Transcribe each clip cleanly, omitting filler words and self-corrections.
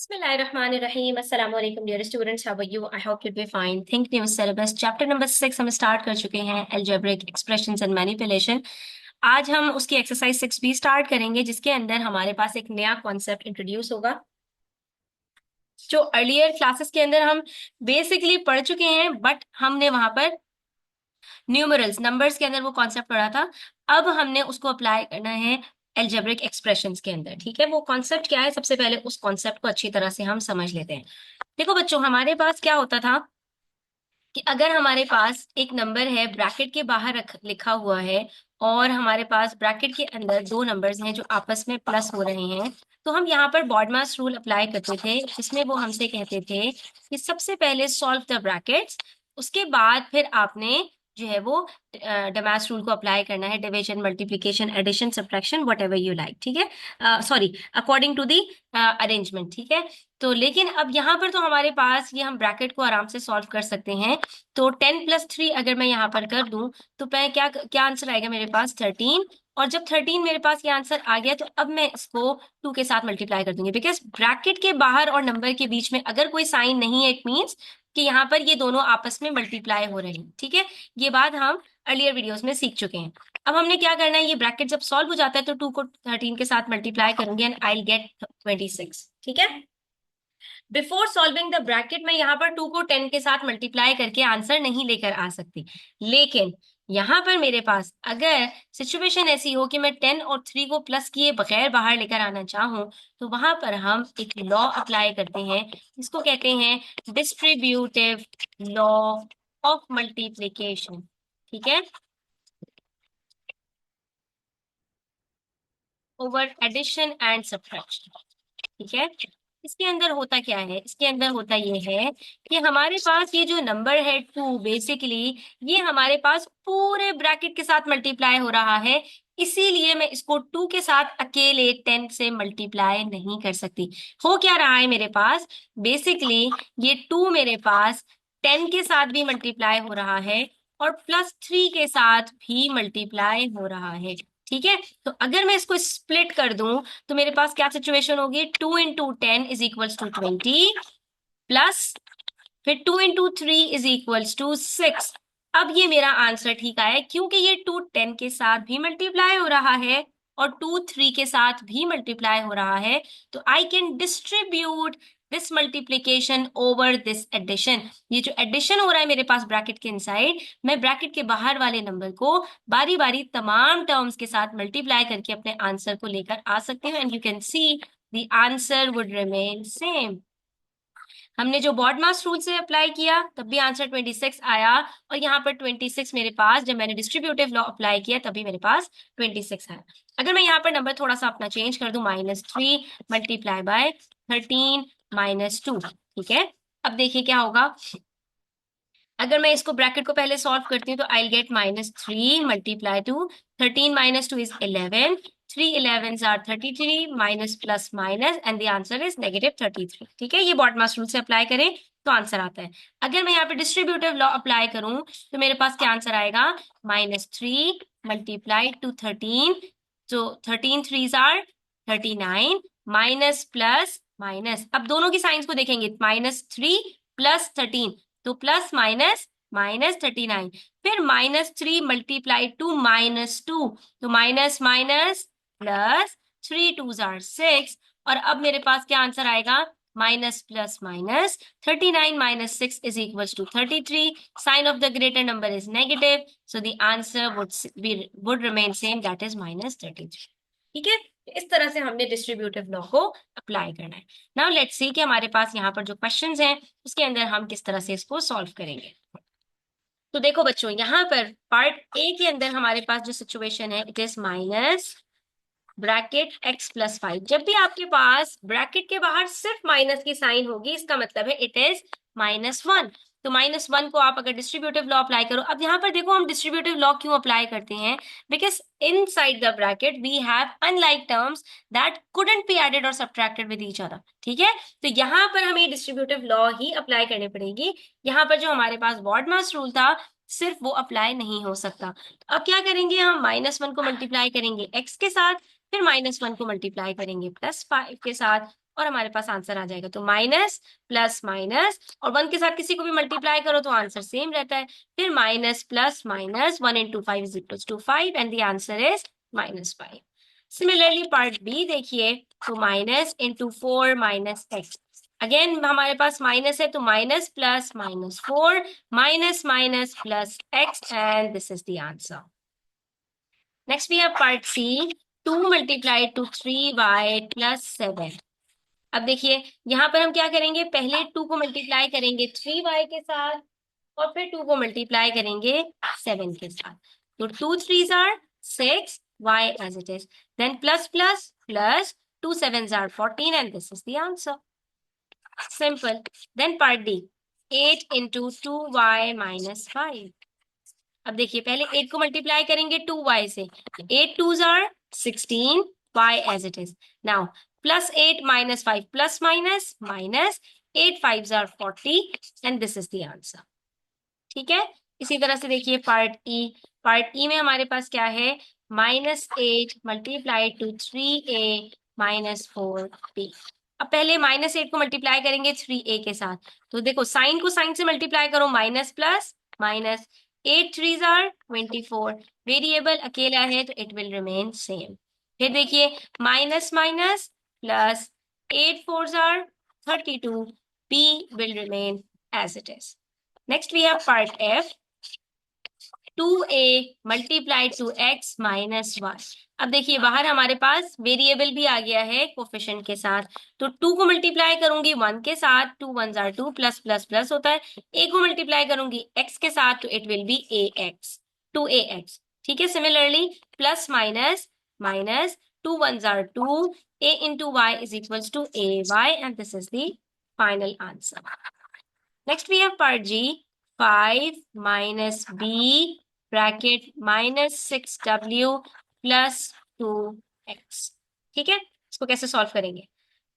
Bismillahirrahmanirrahim. Assalamu alaikum dear students. How are you? I hope you'll be fine. Think new syllabus. Chapter number 6 हम start कर चुके हैं, algebraic expressions and manipulation. आज हम उसकी exercise 6 भी स्टार्ट करेंगे, जिसके अंदर हमारे पास एक नया कॉन्सेप्ट इंट्रोड्यूस होगा जो अर्लियर क्लासेस के अंदर हम बेसिकली पढ़ चुके हैं, बट हमने वहां पर न्यूमरल्स नंबर्स के अंदर वो कॉन्सेप्ट पढ़ा था। अब हमने उसको अप्लाई करना है एल्जेब्रिक एक्सप्रेशंस के अंदर। ठीक है, वो कॉन्सेप्ट क्या है, सबसे पहले उस कॉन्सेप्ट को अच्छी तरह से हम समझ लेते हैं। देखो बच्चों, हमारे पास क्या होता था कि अगर हमारे पास एक नंबर है, ब्रैकेट के बाहर लिखा हुआ है, और हमारे पास ब्रैकेट के अंदर दो नंबर्स हैं जो आपस में प्लस हो रहे हैं, तो हम यहाँ पर बॉडमास रूल अप्लाई करते थे, जिसमें वो हमसे कहते थे कि सबसे पहले सॉल्व द ब्रैकेट्स, उसके बाद फिर आपने जो है वो डमास रूल को अप्लाई करना है, division, multiplication, addition, subtraction, whatever you like. ठीक है, sorry, according to the arrangement. ठीक है, तो लेकिन अब यहाँ पर तो हमारे पास ये हम ब्रैकेट को आराम से सॉल्व कर सकते हैं। तो 10+3 अगर मैं यहाँ पर कर दूं तो मैं क्या क्या आंसर आएगा मेरे पास, 13। और जब 13 मेरे पास ये आंसर आ गया, तो अब मैं इसको 2 के साथ मल्टीप्लाई कर दूंगी, बिकॉज ब्रैकेट के बाहर और नंबर के बीच में अगर कोई साइन नहीं है, इट मीन्स कि यहाँ पर ये दोनों आपस में मल्टीप्लाई हो रहे हैं। ठीक है, ये बात हम अर्लियर वीडियोस में सीख चुके हैं। अब हमने क्या करना है, ये ब्रैकेट जब सॉल्व हो जाता है तो 2 को 13 के साथ मल्टीप्लाई करूंगी एंड आई गेट 26। ठीक है, बिफोर सॉल्विंग द ब्रैकेट मैं यहाँ पर 2 को 10 के साथ मल्टीप्लाई करके आंसर नहीं लेकर आ सकती, लेकिन यहाँ पर मेरे पास अगर सिचुएशन ऐसी हो कि मैं 10 और 3 को प्लस किए बगैर बाहर लेकर आना चाहूं, तो वहां पर हम एक लॉ अप्लाई करते हैं, इसको कहते हैं डिस्ट्रीब्यूटिव लॉ ऑफ मल्टीप्लीकेशन। ठीक है, ओवर एडिशन एंड सब्ट्रैक्शन। ठीक है, इसके अंदर होता क्या है, इसके अंदर होता ये है कि हमारे पास ये जो नंबर है 2, बेसिकली ये हमारे पास पूरे ब्रैकेट के साथ मल्टीप्लाई हो रहा है, इसीलिए मैं इसको 2 के साथ अकेले 10 से मल्टीप्लाई नहीं कर सकती। हो क्या रहा है मेरे पास, बेसिकली ये 2 मेरे पास 10 के साथ भी मल्टीप्लाई हो रहा है और +3 के साथ भी मल्टीप्लाई हो रहा है। ठीक है, तो अगर मैं इसको स्प्लिट कर दूं तो मेरे पास क्या सिचुएशन होगी, 2 × 10 = 20 प्लस फिर 2 × 3 = 6। अब ये मेरा आंसर ठीक आया, क्योंकि ये 2 10 के साथ भी मल्टीप्लाई हो रहा है और 2 3 के साथ भी मल्टीप्लाई हो रहा है, तो I can distribute this multiplication over this addition. ये जो एडिशन हो रहा है मेरे पास ब्रैकेट के इनसाइड, मैं ब्रैकेट के बाहर वाले नंबर को बारी बारी तमाम टर्म्स के साथ मल्टीप्लाई करके अपने आंसर को लेकर आ सकती हूँ, and you can see the answer would remain same. हमने जो बॉडमास रूल से अप्लाई किया तब भी आंसर 26 आया, और यहाँ पर 26 मेरे पास जब मैंने डिस्ट्रीब्यूटिव लॉ अप्लाई किया तभी मेरे पास 26 आया। अगर मैं यहाँ पर नंबर थोड़ा सा अपना चेंज कर दूं, -3 मल्टीप्लाई बाय 13 -2। ठीक है, अब देखिए क्या होगा, अगर मैं इसको ब्रैकेट को पहले सॉल्व करती हूँ तो I get -3 multiply two 13 - 2 is 11, 3 11s are 33, minus plus minus and the answer is -33। ठीक है, ये बॉडमास रूल से अप्लाई करें तो आंसर आता है। अगर मैं यहाँ पे डिस्ट्रीब्यूटिव लॉ अप्लाई करूं तो मेरे पास क्या आंसर आएगा, -3 मल्टीप्लाई टू 13, तो 13 3s are 39, minus plus minus, अब दोनों की साइंस को देखेंगे, -3 + 13, तो प्लस माइनस -39, फिर -3 मल्टीप्लाई टू -2, तो minus minus plus, 3 2s are 6, और अब मेरे पास क्या आंसर आएगा, minus plus minus, 39 - 6 = 33, sign of the greater number is negative, so the answer would remain same, that is -33। ठीक है, इस तरह से हमने डिस्ट्रीब्यूटिव लॉ को अप्लाई करना है। नाउ लेट्स सी कि हमारे पास यहाँ पर जो क्वेश्चंस हैं उसके अंदर हम किस तरह से इसको सॉल्व करेंगे। तो देखो बच्चों, यहाँ पर पार्ट ए के अंदर हमारे पास जो सिचुएशन है, it is minus bracket x+5। जब भी आपके पास ब्रैकेट के बाहर सिर्फ माइनस की साइन होगी, इसका मतलब है इट इज -1। तो -1 को आप अगर डिस्ट्रीब्यूटिव लॉ अप्लाई करो, अब यहाँ पर देखो हम डिस्ट्रीब्यूटिव लॉ क्यों अप्लाई करते हैं, because inside the bracket we have unlike terms that couldn't be added और सब्ट्रैक्टेड विद ईच अदर। ठीक है, तो यहाँ पर हमें डिस्ट्रीब्यूटिव लॉ ही अप्लाई करनी पड़ेगी। यहाँ पर जो हमारे पास बॉडमास रूल था सिर्फ वो अप्लाई नहीं हो सकता। तो अब क्या करेंगे, हम -1 को मल्टीप्लाई करेंगे x के साथ, फिर -1 को मल्टीप्लाई करेंगे +5 के साथ, और हमारे पास आंसर आ जाएगा। तो माइनस प्लस माइनस, और 1 के साथ किसी को भी मल्टीप्लाई करो तो आंसर सेम रहता है। फिर minus plus minus, 1 into 5 is equals to 5 and the answer is -5। Similarly part B देखिए, तो minus into 4 minus x, again हमारे पास माइनस है तो minus plus -4 minus minus plus x and this is the answer. Next we have part C, 2 multiplied to 3y plus 7। अब देखिए यहाँ पर हम क्या करेंगे, पहले 2 को मल्टीप्लाई करेंगे 3y के साथ और फिर 2 को मल्टीप्लाई करेंगे 7 के साथ। तो 2 3s are 6, y as it is, then plus plus plus 2 7s are 14 and this is the answer, simple। then part D, 8 into 2y minus 5। अब देखिए पहले 8 को मल्टीप्लाई करेंगे 2y से, 8 2s are 16, y as it is। now plus 8 minus 5 plus minus minus 8 5s are 40 and this is the answer, ठीक है। इसी तरह से देखिए पार्ट ई, पार्ट ई में हमारे पास क्या है, -8 multiplied to 3a minus 4b। अब पहले -8 को मल्टीप्लाई करेंगे 3a के साथ, तो देखो साइन को साइन से मल्टीप्लाई करो, minus plus minus, 8 3s are 24, variable अकेला है तो इट विल रिमेन सेम। फिर देखिए minus minus plus, 8 4s are 32, b will remain as it is। Next we have part F, 2a multiplied to x minus 1। अब देखिए बाहर हमारे पास variable भी आ गया है कोफिशिएंट के साथ, तो 2 को मल्टीप्लाई करूंगी 1 के साथ, 2 1s are 2, plus plus plus होता है। a को मल्टीप्लाई करूंगी x के साथ तो it will be ax, 2ax, ठीक है। Similarly plus minus minus, 2 1s are 2, a into y is equals to ay and this is the final answer। Next we have part G, 5 minus b bracket minus 6w plus 2x, ठीक है। इसको कैसे solve करेंगे,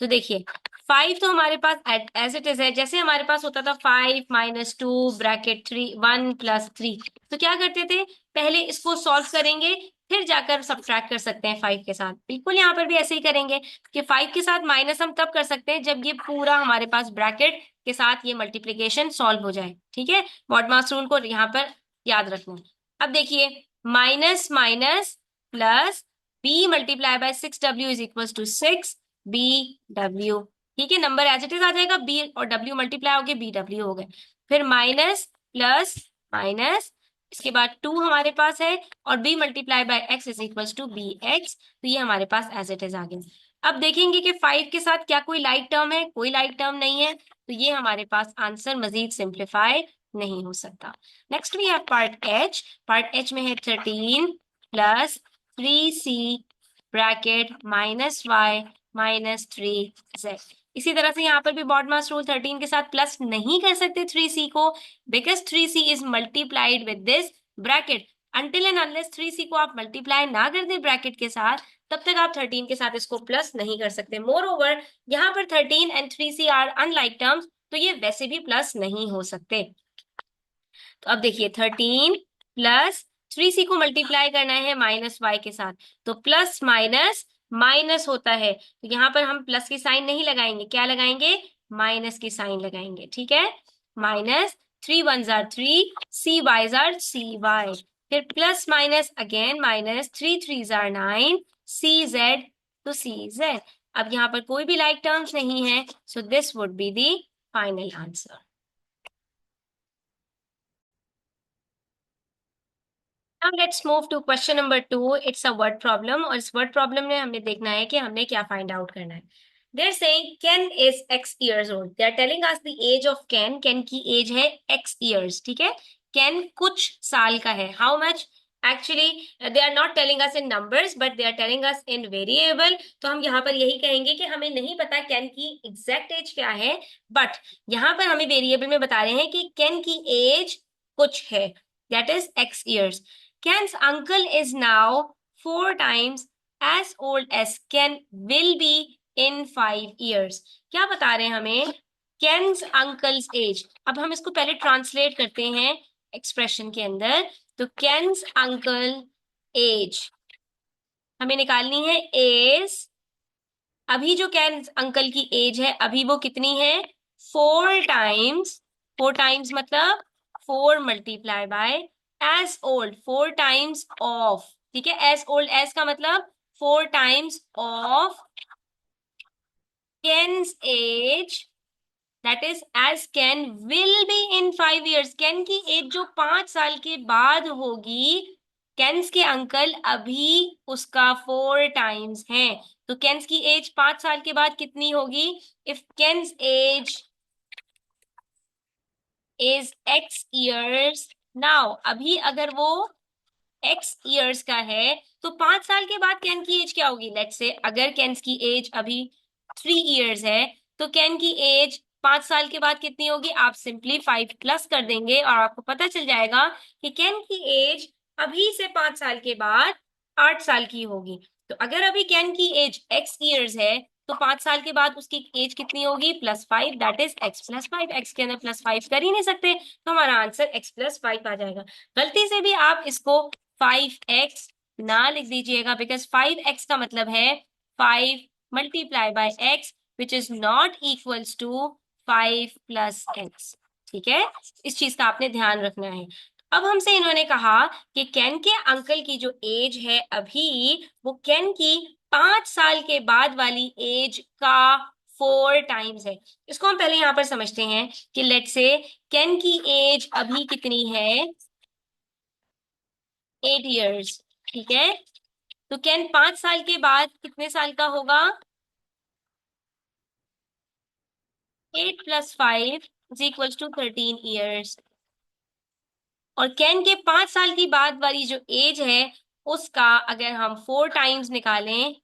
तो देखिए 5 तो हमारे पास एज इट इज है, जैसे हमारे पास होता था 5 माइनस 2 ब्रैकेट 3 1 प्लस 3, तो क्या करते थे पहले इसको सॉल्व करेंगे फिर जाकर सब्ट्रैक्ट कर सकते हैं 5 के साथ। बिल्कुल यहाँ पर भी ऐसे ही करेंगे कि 5 के साथ माइनस हम तब कर सकते हैं जब ये पूरा हमारे पास ब्रैकेट के साथ ये मल्टीप्लीकेशन सॉल्व हो जाए, ठीक है। मॉडमास रूल को यहाँ पर याद रखना। अब देखिए minus minus plus b multiply by 6w is equal to 6bw, ठीक है। नंबर एज इट इज आ जाएगा, b और w मल्टीप्लाई हो गए, bw हो गए। फिर माइनस प्लस माइनस, इसके बाद 2 हमारे पास है और b multiply by x is equal to bx, तो ये हमारे पास एज इट इज आ गया। अब देखेंगे कि 5 के साथ क्या कोई लाइक टर्म है, कोई लाइक टर्म नहीं है, तो ये हमारे पास आंसर मजीद सिंप्लीफाई नहीं हो सकता। Next we have part H, part H में है 13 plus 3c bracket minus y minus 3z। इसी तरह से यहाँ पर भी बॉडमास रूल 13 के साथ प्लस नहीं कर सकते 3c को, because 3c is multiplied with this bracket. Until and unless 3c को आप मल्टीप्लाई ना कर दे ब्रैकेट के साथ, तब तक आप 13 के साथ इसको प्लस नहीं कर सकते। मोर ओवर यहाँ पर 13 and 3c are unlike terms, तो ये वैसे भी प्लस नहीं हो सकते। तो अब देखिए 13 प्लस 3c को मल्टीप्लाई करना है माइनस y के साथ, तो प्लस माइनस माइनस होता है, तो यहाँ पर हम प्लस की साइन नहीं लगाएंगे, क्या लगाएंगे, माइनस की साइन लगाएंगे, ठीक है। Minus 3 1s are 3, cy are cy, फिर plus minus again minus, 3 3s are 9, cz तो cz। अब यहाँ पर कोई भी लाइक टर्म्स नहीं है, so this would be the final answer. Now let's move to question number 2. It's a word problem और इस word problem में हमने देखना है कि हमने क्या find out करना है। They're saying Ken is X years old. They are telling us the age of Ken. Ken की age है X years, ठीक है। Ken कुछ साल का है। How much? Actually, they are not telling us in numbers, but they are telling us in variable. तो हम यहाँ पर यही कहेंगे कि हमें नहीं पता Ken की exact age क्या है, but यहाँ पर हमें variable में बता रहे हैं कि Ken की age कुछ है, that is X years. Ken's uncle is now 4 times as old as Ken will be in 5 years. क्या बता रहे हैं हमें, Ken's uncle's age। अब हम इसको पहले ट्रांसलेट करते हैं एक्सप्रेशन के अंदर, तो Ken's uncle age हमें निकालनी है is अभी जो कैन अंकल की एज है अभी वो कितनी है, 4 टाइम्स, 4 टाइम्स मतलब 4 × एज ओल्ड, 4 टाइम्स ऑफ, ठीक है। एज ओल्ड, एज का मतलब 4 times of Ken's age, that is age Ken will be in 5 years। कैन की एज जो 5 साल के बाद होगी, कैन्स के अंकल अभी उसका 4 टाइम्स है। तो कैन्स की एज 5 साल के बाद कितनी होगी, if Ken's age is x years now, अभी अगर वो x years का है तो 5 साल के बाद कैन की एज क्या होगी। लेट्स से अगर कैन की एज अभी 3 years है तो कैन की एज 5 साल के बाद कितनी होगी, आप सिंपली 5 प्लस कर देंगे और आपको पता चल जाएगा कि कैन की एज अभी से 5 साल के बाद 8 साल की होगी। तो अगर अभी कैन की एज x years है तो 5 साल के बाद उसकी एज कितनी होगी, +5, दैट इज x+5। एक्स के अंदर +5 कर ही नहीं सकते तो हमारा आंसर x+5 आ जाएगा। गलती से भी आप इसको 5x ना लिख दीजिएगा, बिकॉज 5x का मतलब है 5 × x which is not equals to 5 + x, ठीक है। इस चीज का आपने ध्यान रखना है। अब हमसे इन्होंने कहा कि कैन के अंकल की जो एज है अभी वो कैन की 5 साल के बाद वाली एज का 4 टाइम्स है। इसको हम पहले यहां पर समझते हैं कि लेट से कैन की एज अभी कितनी है, 8 years, ठीक है। तो कैन 5 साल के बाद कितने साल का होगा, 8 + 5 = 13 years। और कैन के 5 साल की बाद वाली जो एज है उसका अगर हम 4 टाइम्स निकालें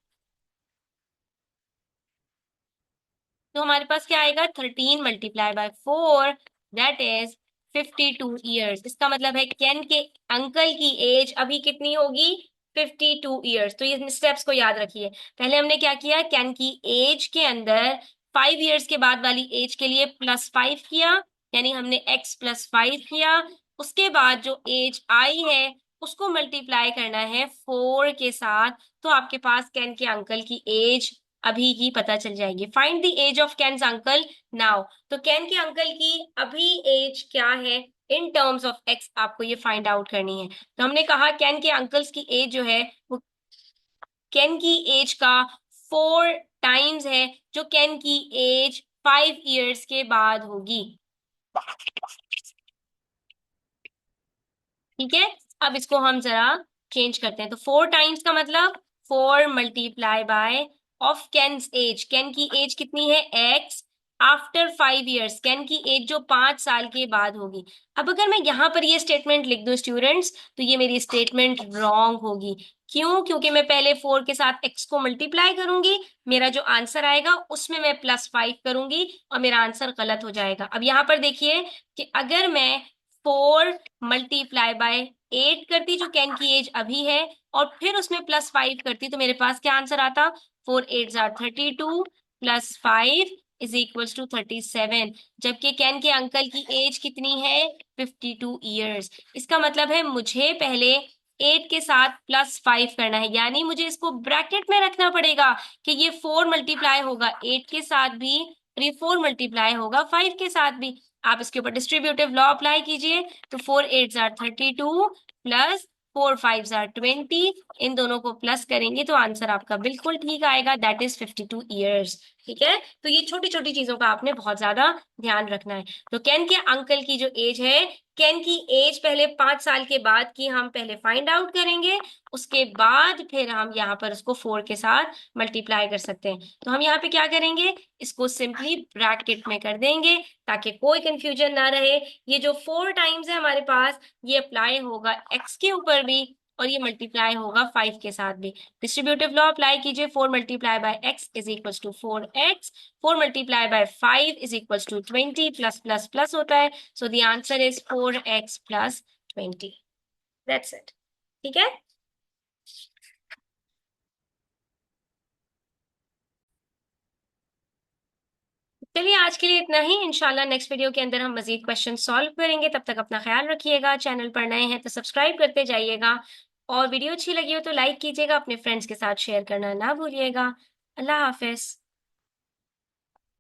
तो हमारे पास क्या आएगा, 13 × 4, दैट इज 52 years। इसका मतलब है कैन के अंकल की एज अभी कितनी होगी, 52 years। तो ये स्टेप्स को याद रखिए। पहले हमने क्या किया, कैन की एज के अंदर 5 years के बाद वाली एज के लिए +5 किया, यानी हमने x+5 किया। उसके बाद जो एज आई है उसको मल्टीप्लाई करना है 4 के साथ, तो आपके पास कैन के अंकल की एज अभी की पता चल जाएगी। Find the age of Ken's uncle now. तो कैन के अंकल की अभी एज क्या है इन टर्म्स ऑफ एक्स, आपको ये फाइंड आउट करनी है। तो हमने कहा कैन के अंकल्स की एज जो है वो कैन की एज का 4 टाइम्स है, जो कैन की एज 5 years के बाद होगी, ठीक है। अब इसको हम जरा चेंज करते हैं। तो 4 टाइम्स का मतलब 4 × ऑफ कैन्स एज, कैन की एज कितनी है x आफ्टर 5 years, कैन की एज जो 5 साल के बाद होगी। अब अगर मैं यहाँ पर ये स्टेटमेंट लिख दूं स्टूडेंट्स तो ये मेरी स्टेटमेंट रॉन्ग होगी। क्यों, क्योंकि मैं पहले 4 के साथ x को मल्टीप्लाई करूंगी, मेरा जो आंसर आएगा उसमें मैं +5 करूंगी और मेरा आंसर गलत हो जाएगा। अब यहाँ पर देखिए कि अगर मैं 4 × 8 करती जो कैन की एज अभी है और फिर उसमें +5 करती तो मेरे पास क्या आंसर आता, 4 × 8 = 32 +5 = 37। जबकि कैन के अंकल की एज कितनी है, 52 years। इसका मतलब है मुझे पहले 8 के साथ +5 करना है, यानी मुझे इसको ब्रैकेट में रखना पड़ेगा कि ये 4 मल्टीप्लाई होगा 8 के साथ भी और ये 4 मल्टीप्लाई होगा 5 के साथ भी। आप इसके ऊपर डिस्ट्रीब्यूटिव लॉ अप्लाई कीजिए तो 4 × 8 = 32 +4 × 5 = 20, इन दोनों को प्लस करेंगे तो आंसर आपका बिल्कुल ठीक आएगा, दैट इज 52 years, ठीक है। तो ये छोटी छोटी चीजों का आपने बहुत ज्यादा ध्यान रखना है। तो कैन के अंकल की जो एज है, कैन की एज पहले 5 साल के बाद की हम पहले फाइंड आउट करेंगे, उसके बाद फिर हम यहाँ पर उसको 4 के साथ मल्टीप्लाई कर सकते हैं। तो हम यहाँ पे क्या करेंगे, इसको सिंपली ब्रैकेट में कर देंगे ताकि कोई कंफ्यूजन ना रहे। ये जो 4 टाइम्स है हमारे पास ये अप्लाई होगा x के ऊपर भी और ये मल्टीप्लाई होगा 5 के साथ भी। डिस्ट्रीब्यूटिव लॉ अप्लाई कीजिए, 4 × x = 4x, 4 × 5 = 20, plus plus plus होता है, सो the answer is 4x + 20, that's it, ठीक है। चलिए आज के लिए इतना ही, इंशाल्लाह नेक्स्ट वीडियो के अंदर हम मजीद क्वेश्चन सॉल्व करेंगे। तब तक अपना ख्याल रखिएगा, चैनल पर नए हैं तो सब्सक्राइब करते जाइएगा और वीडियो अच्छी लगी हो तो लाइक कीजिएगा, अपने फ्रेंड्स के साथ शेयर करना ना भूलिएगा। अल्लाह हाफ़िज़।